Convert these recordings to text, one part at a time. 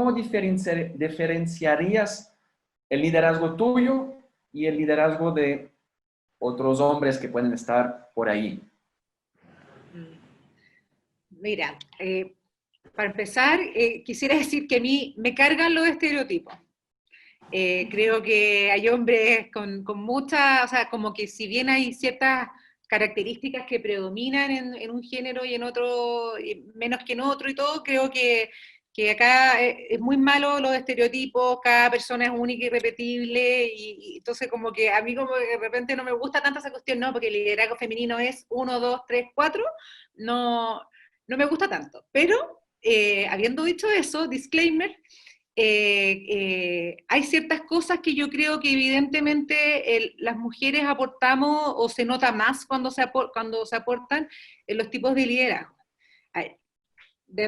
¿cómo diferenciarías el liderazgo tuyo y el liderazgo de otros hombres que pueden estar por ahí? Mira, para empezar, quisiera decir que a mí me cargan los estereotipos. Creo que hay hombres con mucha, o sea, como que si bien hay ciertas características que predominan en un género y en otro, menos que en otro y todo, creo que acá es muy malo los estereotipos, cada persona es única y irrepetible, y entonces como que a mí como que de repente no me gusta tanto esa cuestión, no, porque el liderazgo femenino es 1, 2, 3, 4, no, no me gusta tanto. Pero, habiendo dicho eso, disclaimer, hay ciertas cosas que yo creo que evidentemente las mujeres aportamos o se nota más cuando se aportan en los tipos de liderazgo.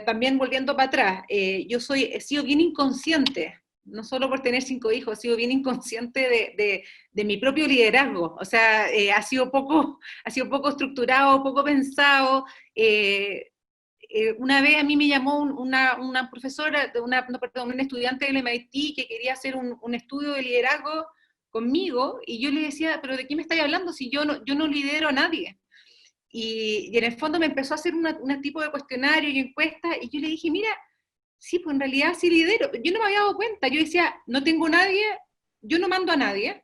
También volviendo para atrás, he sido bien inconsciente, no solo por tener 5 hijos, he sido bien inconsciente de mi propio liderazgo. O sea, ha sido poco estructurado, poco pensado. Una vez a mí me llamó una profesora, no, perdón, un estudiante del MIT que quería hacer un estudio de liderazgo conmigo, y yo le decía, pero ¿de qué me estáis hablando si yo no lidero a nadie? Y en el fondo me empezó a hacer un tipo de cuestionario y encuesta, y yo le dije, mira, sí, pues en realidad sí lidero. Yo no me había dado cuenta, yo decía, no tengo nadie, yo no mando a nadie,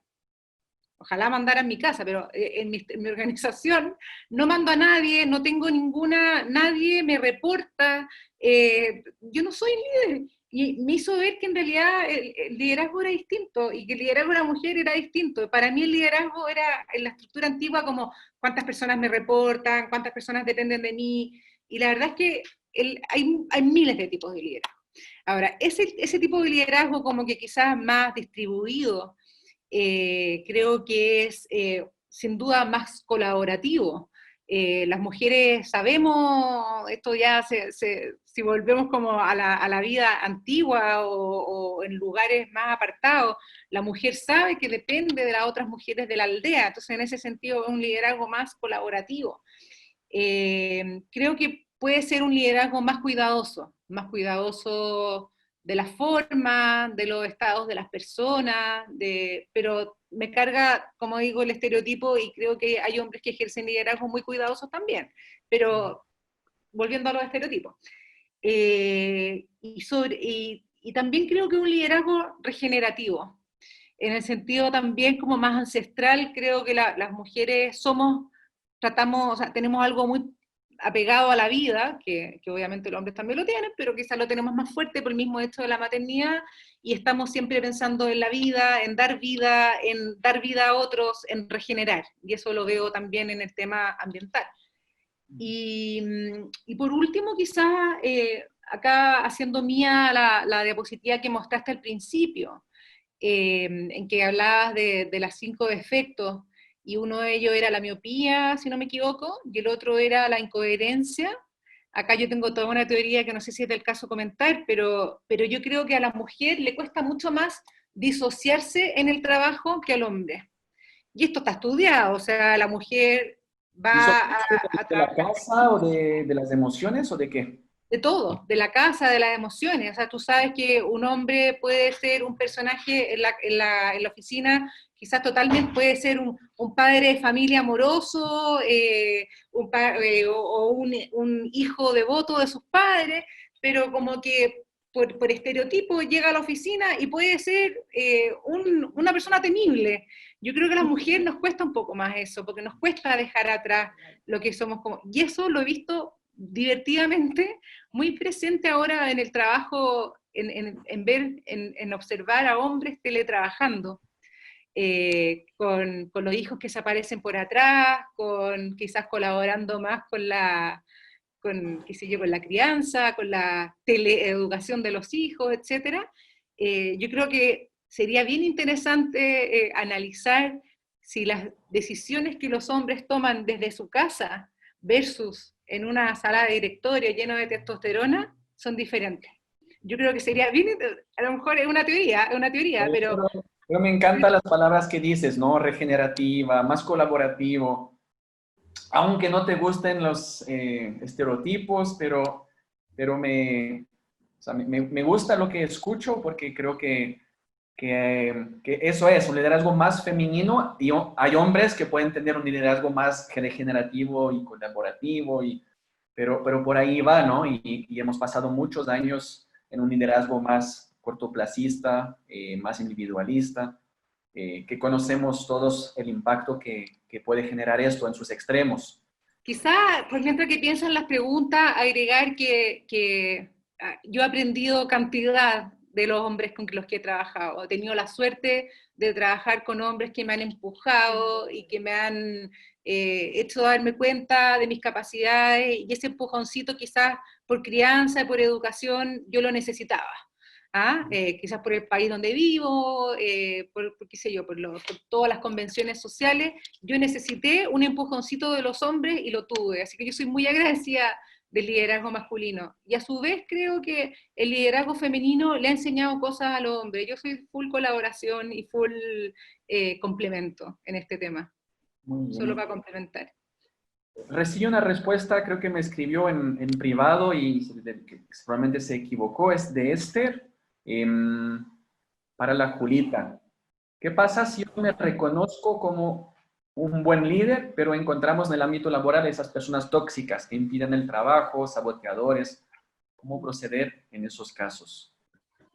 ojalá mandara en mi casa, pero en mi organización no mando a nadie, no tengo nadie me reporta, yo no soy líder. Y me hizo ver que en realidad el liderazgo era distinto, y que el liderazgo de la mujer era distinto. Para mí el liderazgo era en la estructura antigua como cuántas personas me reportan, cuántas personas dependen de mí, y la verdad es que hay miles de tipos de liderazgo. Ahora, ese tipo de liderazgo como que quizás más distribuido, creo que es sin duda más colaborativo. Las mujeres sabemos, esto ya si volvemos como a la vida antigua o en lugares más apartados, la mujer sabe que depende de las otras mujeres de la aldea, entonces en ese sentido es un liderazgo más colaborativo. Creo que puede ser un liderazgo más cuidadoso de la forma, de los estados de las personas, pero me carga, como digo, el estereotipo, y creo que hay hombres que ejercen liderazgo muy cuidadosos también, pero volviendo a los estereotipos. Y también creo que un liderazgo regenerativo, en el sentido también como más ancestral. Creo que las mujeres tratamos, o sea, tenemos algo muy apegado a la vida, que obviamente los hombres también lo tienen, pero quizás lo tenemos más fuerte por el mismo hecho de la maternidad, y estamos siempre pensando en la vida, en dar vida a otros, en regenerar, y eso lo veo también en el tema ambiental. Y por último, quizás, acá haciendo mía la diapositiva que mostraste al principio, en que hablabas de las 5 defectos, y uno de ellos era la miopía, si no me equivoco, y el otro era la incoherencia. Acá yo tengo toda una teoría que no sé si es del caso comentar, pero yo creo que a la mujer le cuesta mucho más disociarse en el trabajo que al hombre. Y esto está estudiado, o sea, la mujer va a ¿De la trabajar casa o de las emociones o de qué? de todo, de la casa, de las emociones. O sea, tú sabes que un hombre puede ser un personaje en la oficina, quizás totalmente puede ser un padre de familia amoroso, o un hijo devoto de sus padres, pero como que por estereotipo llega a la oficina y puede ser una persona temible. Yo creo que a las mujeres nos cuesta un poco más eso, porque nos cuesta dejar atrás lo que somos como, y eso lo he visto divertidamente muy presente ahora en el trabajo, en observar a hombres teletrabajando, con los hijos que se aparecen por atrás, quizás colaborando más qué sé yo, con la crianza, con la teleeducación de los hijos, etcétera. Yo creo que sería bien interesante analizar si las decisiones que los hombres toman desde su casa versus en una sala de directorio lleno de testosterona son diferentes. Yo creo que sería bien, a lo mejor es una teoría, pero Pero me encantan las palabras que dices, ¿no? Regenerativa, más colaborativo. Aunque no te gusten los estereotipos, pero O sea, me gusta lo que escucho porque creo que eso es un liderazgo más femenino y hay hombres que pueden tener un liderazgo más regenerativo y colaborativo, pero por ahí va, ¿no? Y hemos pasado muchos años en un liderazgo más cortoplacista, más individualista, que conocemos todos el impacto que puede generar esto en sus extremos. Quizá, por ejemplo, que piensan las preguntas, agregar yo he aprendido cantidad de los hombres con los que he trabajado. He tenido la suerte de trabajar con hombres que me han empujado y que me han hecho darme cuenta de mis capacidades, y ese empujoncito quizás por crianza y por educación yo lo necesitaba. ¿Ah? Quizás por el país donde vivo, por qué sé yo, por todas las convenciones sociales, yo necesité un empujoncito de los hombres y lo tuve, así que yo soy muy agradecida del liderazgo masculino, y a su vez creo que el liderazgo femenino le ha enseñado cosas a los hombres. Yo soy full colaboración y full complemento en este tema, Muy solo bien. para complementar. Recibí una respuesta, creo que me escribió en privado y seguramente se equivocó, es de Esther, para la Julita. ¿Qué pasa si yo me reconozco como un buen líder, pero encontramos en el ámbito laboral esas personas tóxicas que impiden el trabajo, saboteadores? ¿Cómo proceder en esos casos?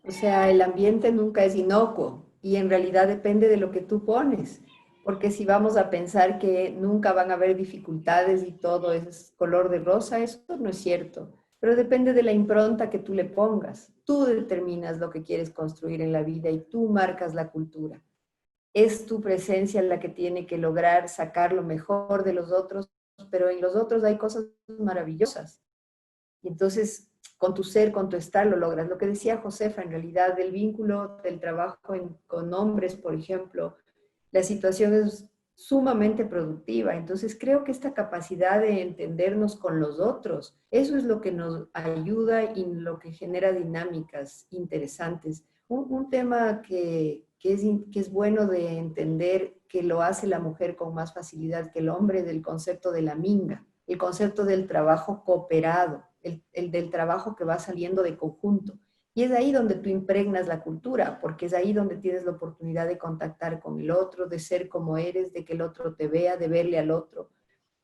O sea, el ambiente nunca es inocuo y en realidad depende de lo que tú pones. Porque si vamos a pensar que nunca van a haber dificultades y todo es color de rosa, eso no es cierto. Pero depende de la impronta que tú le pongas. Tú determinas lo que quieres construir en la vida y tú marcas la cultura. Es tu presencia la que tiene que lograr sacar lo mejor de los otros, pero en los otros hay cosas maravillosas. Y entonces, con tu ser, con tu estar, lo logras. Lo que decía Josefa, en realidad, del vínculo del trabajo con hombres, por ejemplo, la situación es sumamente productiva. Entonces, creo que esta capacidad de entendernos con los otros, eso es lo que nos ayuda y lo que genera dinámicas interesantes. Un tema que es bueno de entender, que lo hace la mujer con más facilidad que el hombre, del concepto de la minga, el concepto del trabajo cooperado, el del trabajo que va saliendo de conjunto. Y es ahí donde tú impregnas la cultura, porque es ahí donde tienes la oportunidad de contactar con el otro, de ser como eres, de que el otro te vea, de verle al otro.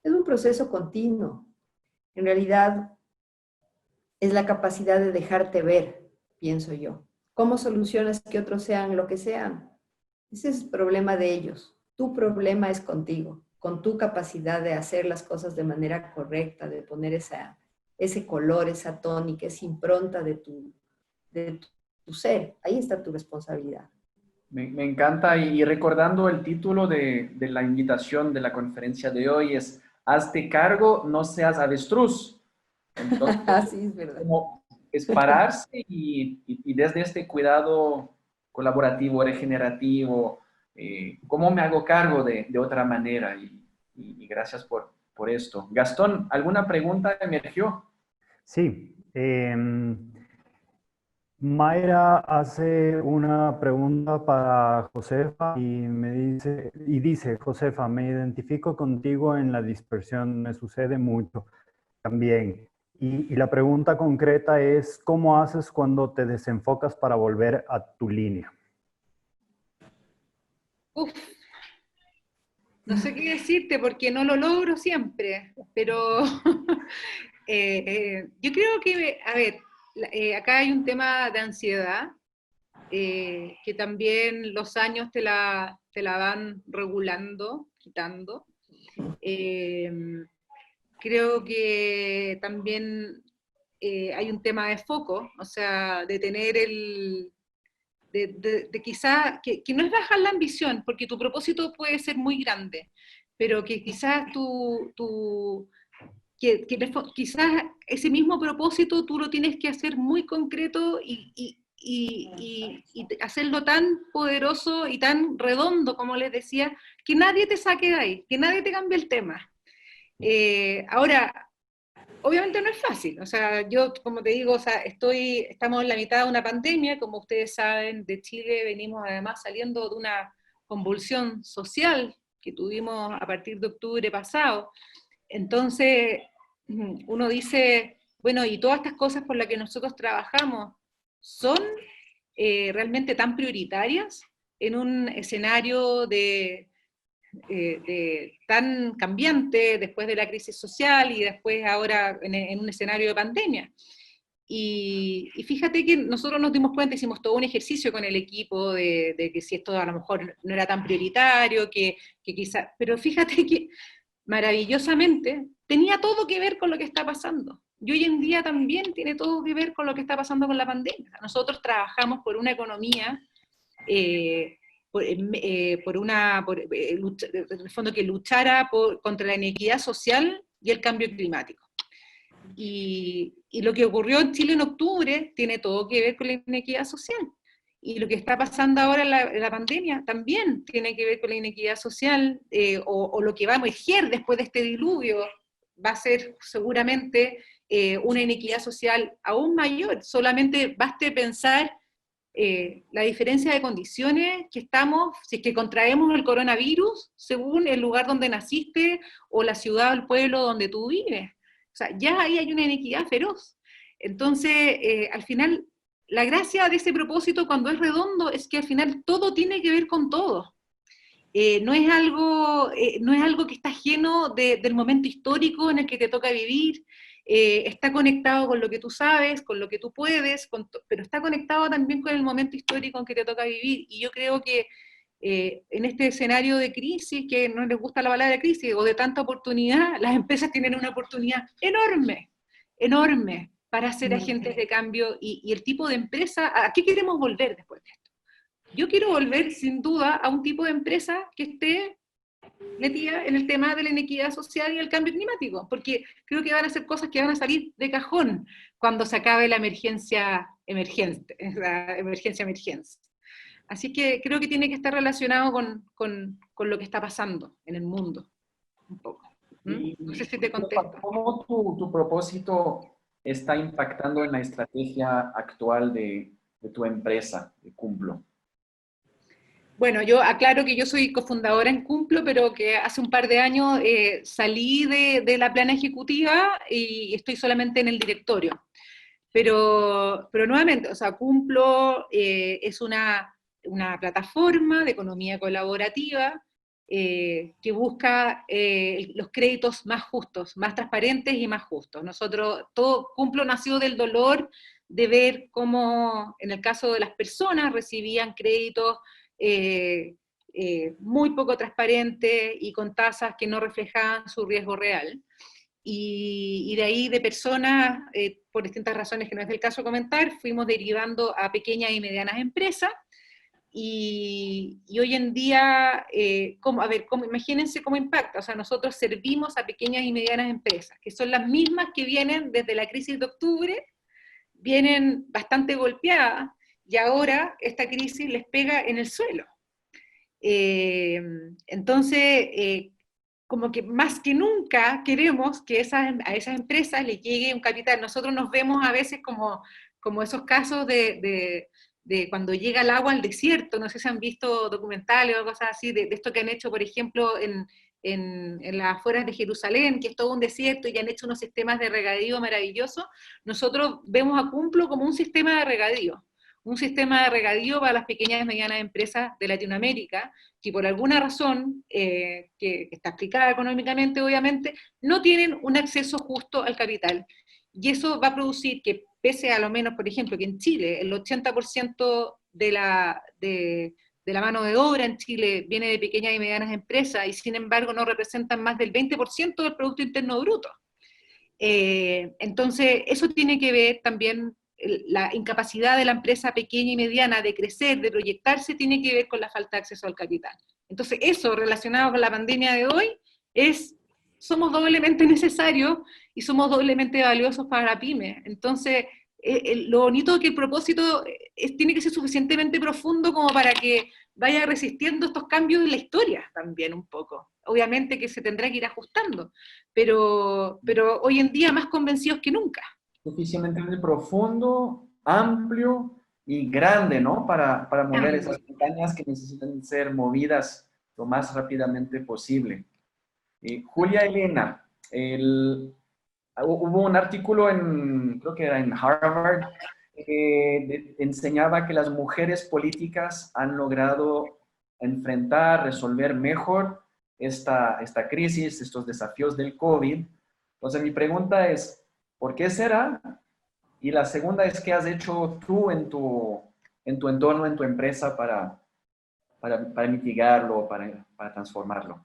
Es un proceso continuo. En realidad, es la capacidad de dejarte ver, pienso yo. ¿Cómo solucionas que otros sean lo que sean? Ese es el problema de ellos. Tu problema es contigo, con tu capacidad de hacer las cosas de manera correcta, de poner ese color, esa tónica, esa impronta de tu ser. Ahí está tu responsabilidad. Me encanta y recordando el título de la invitación de la conferencia de hoy es Hazte cargo, no seas avestruz. Entonces, Sí, es verdad. como es pararse y desde este cuidado colaborativo, regenerativo, ¿cómo me hago cargo de otra manera? Y gracias por esto. Gastón, ¿alguna pregunta emergió? Sí. Mayra hace una pregunta para Josefa y dice, Josefa, me identifico contigo en la dispersión, me sucede mucho también. Y la pregunta concreta es, ¿cómo haces cuando te desenfocas para volver a tu línea? Uf, no sé qué decirte porque no lo logro siempre, pero yo creo que, a ver, acá hay un tema de ansiedad, que también los años te la van regulando, quitando. Eh, Creo que también hay un tema de foco, o sea, de tener de quizá, que no es bajar la ambición, porque tu propósito puede ser muy grande, pero que quizás quizás ese mismo propósito tú lo tienes que hacer muy concreto y hacerlo tan poderoso y tan redondo, como les decía, que nadie te saque de ahí, que nadie te cambie el tema. Ahora, obviamente no es fácil, o sea, yo, como te digo, o sea, estamos en la mitad de una pandemia, como ustedes saben, de Chile venimos además saliendo de una convulsión social que tuvimos a partir de octubre pasado. Entonces, uno dice, bueno, y todas estas cosas por las que nosotros trabajamos, son realmente tan prioritarias en un escenario tan cambiante después de la crisis social y después ahora en un escenario de pandemia. Y fíjate que nosotros nos dimos cuenta, hicimos todo un ejercicio con el equipo de que si esto a lo mejor no era tan prioritario, que quizá, pero fíjate que maravillosamente tenía todo que ver con lo que está pasando. Y hoy en día también tiene todo que ver con lo que está pasando con la pandemia. Nosotros trabajamos por una economía, en el fondo que luchara contra la inequidad social y el cambio climático. Y lo que ocurrió en Chile en octubre tiene todo que ver con la inequidad social. Y lo que está pasando ahora en la pandemia también tiene que ver con la inequidad social, o lo que va a emerger después de este diluvio va a ser seguramente una inequidad social aún mayor. Solamente baste pensar la diferencia de condiciones que estamos, si es que contraemos el coronavirus, según el lugar donde naciste, o la ciudad o el pueblo donde tú vives. O sea, ya ahí hay una inequidad feroz. Entonces, al final, la gracia de ese propósito cuando es redondo es que al final todo tiene que ver con todo. No es algo que está ajeno del momento histórico en el que te toca vivir, está conectado con lo que tú sabes, con lo que tú puedes, pero está conectado también con el momento histórico en que te toca vivir. Y yo creo que en este escenario de crisis, que no les gusta la palabra crisis, o de tanta oportunidad, las empresas tienen una oportunidad enorme, enorme, para ser agentes de cambio, y el tipo de empresa, ¿a qué queremos volver después de esto? Yo quiero volver, sin duda, a un tipo de empresa que esté metida en el tema de la inequidad social y el cambio climático, porque creo que van a ser cosas que van a salir de cajón cuando se acabe la emergencia emergente. Así que creo que tiene que estar relacionado con lo que está pasando en el mundo, un poco. No sé si te contesto. ¿Cómo tu propósito está impactando en la estrategia actual de tu empresa, de Cumplo? Bueno, yo aclaro que yo soy cofundadora en Cumplo, pero que hace un par de años salí de la plana ejecutiva y estoy solamente en el directorio. Pero nuevamente, o sea, Cumplo es una plataforma de economía colaborativa que busca los créditos más justos, más transparentes y más justos. Todo Cumplo nació del dolor de ver cómo, en el caso de las personas, recibían créditos muy poco transparentes y con tasas que no reflejaban su riesgo real. Y de ahí, de personas, por distintas razones que no es del caso comentar, fuimos derivando a pequeñas y medianas empresas, y hoy en día, imagínense cómo impacta. O sea, nosotros servimos a pequeñas y medianas empresas, que son las mismas que vienen desde la crisis de octubre, vienen bastante golpeadas, y ahora esta crisis les pega en el suelo. Entonces, como que más que nunca queremos que a esas empresas les llegue un capital. Nosotros nos vemos a veces como esos casos de cuando llega el agua al desierto. No sé si han visto documentales o cosas así, de esto que han hecho, por ejemplo, en las afueras de Jerusalén, que es todo un desierto, y han hecho unos sistemas de regadío maravillosos. Nosotros vemos a Cumplo como un sistema de regadío para las pequeñas y medianas empresas de Latinoamérica, que por alguna razón, que está explicada económicamente obviamente, no tienen un acceso justo al capital. Y eso va a producir que, pese a lo menos, por ejemplo, que en Chile el 80% de la mano de obra en Chile viene de pequeñas y medianas empresas, y sin embargo no representan más del 20% del Producto Interno Bruto. Entonces, eso tiene que ver también, la incapacidad de la empresa pequeña y mediana de crecer, de proyectarse, tiene que ver con la falta de acceso al capital. Entonces, eso relacionado con la pandemia de hoy somos doblemente necesarios y somos doblemente valiosos para la pyme. Entonces, lo bonito es que el propósito tiene que ser suficientemente profundo como para que vaya resistiendo estos cambios en la historia también un poco. Obviamente que se tendrá que ir ajustando, pero hoy en día más convencidos que nunca. Suficientemente profundo, amplio y grande, ¿no? Para mover esas montañas que necesitan ser movidas lo más rápidamente posible. Julia Elena, hubo un artículo creo que era en Harvard, enseñaba que las mujeres políticas han logrado enfrentar, resolver mejor esta crisis, estos desafíos del COVID. Entonces mi pregunta es, ¿por qué será? Y la segunda es, ¿qué has hecho tú en tu entorno, en tu empresa para mitigarlo, para transformarlo?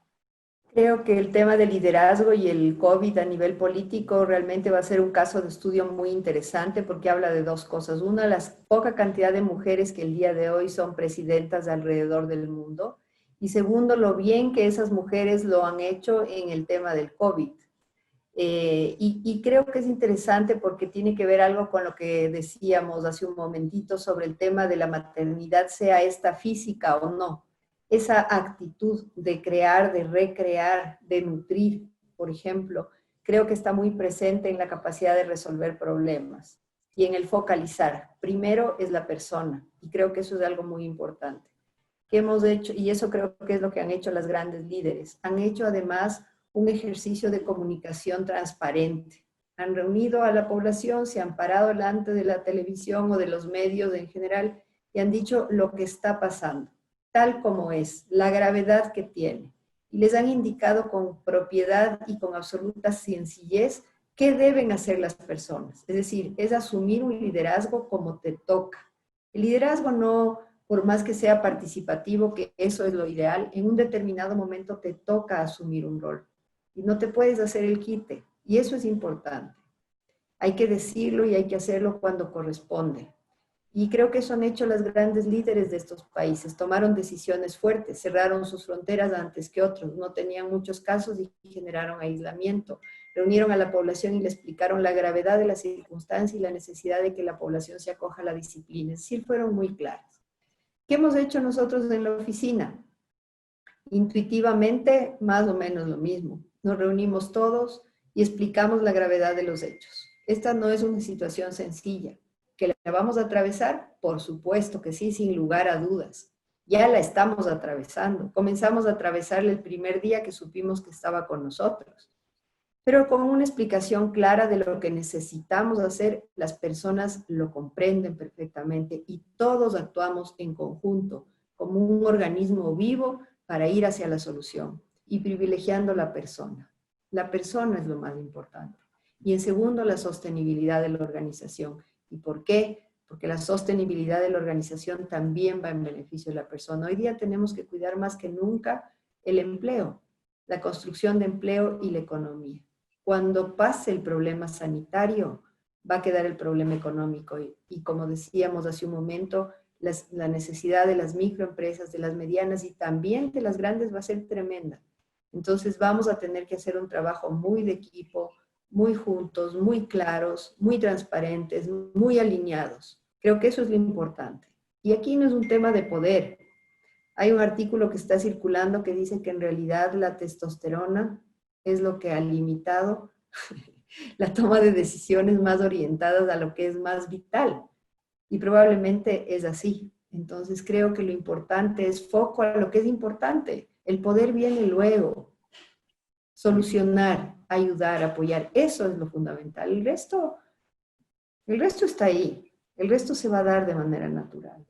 Creo que el tema del liderazgo y el COVID a nivel político realmente va a ser un caso de estudio muy interesante porque habla de dos cosas. Una, la poca cantidad de mujeres que el día de hoy son presidentas alrededor del mundo. Y segundo, lo bien que esas mujeres lo han hecho en el tema del COVID. Y creo que es interesante porque tiene que ver algo con lo que decíamos hace un momentito sobre el tema de la maternidad, sea esta física o no. Esa actitud de crear, de recrear, de nutrir, por ejemplo, creo que está muy presente en la capacidad de resolver problemas y en el focalizar. Primero es la persona y creo que eso es algo muy importante. ¿Qué hemos hecho? Y eso creo que es lo que han hecho las grandes líderes. Han hecho además un ejercicio de comunicación transparente. Han reunido a la población, se han parado delante de la televisión o de los medios en general y han dicho lo que está pasando, tal como es, la gravedad que tiene. Y les han indicado con propiedad y con absoluta sencillez qué deben hacer las personas. Es decir, es asumir un liderazgo como te toca. El liderazgo no, por más que sea participativo, que eso es lo ideal, en un determinado momento te toca asumir un rol. Y no te puedes hacer el quite. Y eso es importante. Hay que decirlo y hay que hacerlo cuando corresponde. Y creo que eso han hecho las grandes líderes de estos países. Tomaron decisiones fuertes, cerraron sus fronteras antes que otros, no tenían muchos casos y generaron aislamiento. Reunieron a la población y le explicaron la gravedad de la circunstancia y la necesidad de que la población se acoja a la disciplina. Es decir, fueron muy claras. ¿Qué hemos hecho nosotros en la oficina? Intuitivamente, más o menos lo mismo. Nos reunimos todos y explicamos la gravedad de los hechos. Esta no es una situación sencilla. ¿Que la vamos a atravesar? Por supuesto que sí, sin lugar a dudas. Ya la estamos atravesando. Comenzamos a atravesarla el primer día que supimos que estaba con nosotros. Pero con una explicación clara de lo que necesitamos hacer, las personas lo comprenden perfectamente y todos actuamos en conjunto, como un organismo vivo para ir hacia la solución y privilegiando la persona. La persona es lo más importante. Y en segundo, la sostenibilidad de la organización. ¿Y por qué? Porque la sostenibilidad de la organización también va en beneficio de la persona. Hoy día tenemos que cuidar más que nunca el empleo, la construcción de empleo y la economía. Cuando pase el problema sanitario, va a quedar el problema económico. Y como decíamos hace un momento, la necesidad de las microempresas, de las medianas y también de las grandes va a ser tremenda. Entonces vamos a tener que hacer un trabajo muy de equipo, muy juntos, muy claros, muy transparentes, muy alineados. Creo que eso es lo importante. Y aquí no es un tema de poder. Hay un artículo que está circulando que dice que en realidad la testosterona es lo que ha limitado la toma de decisiones más orientadas a lo que es más vital. Y probablemente es así. Entonces creo que lo importante es foco a lo que es importante. El poder viene luego. Solucionar, ayudar, apoyar, eso es lo fundamental. El resto está ahí. El resto se va a dar de manera natural.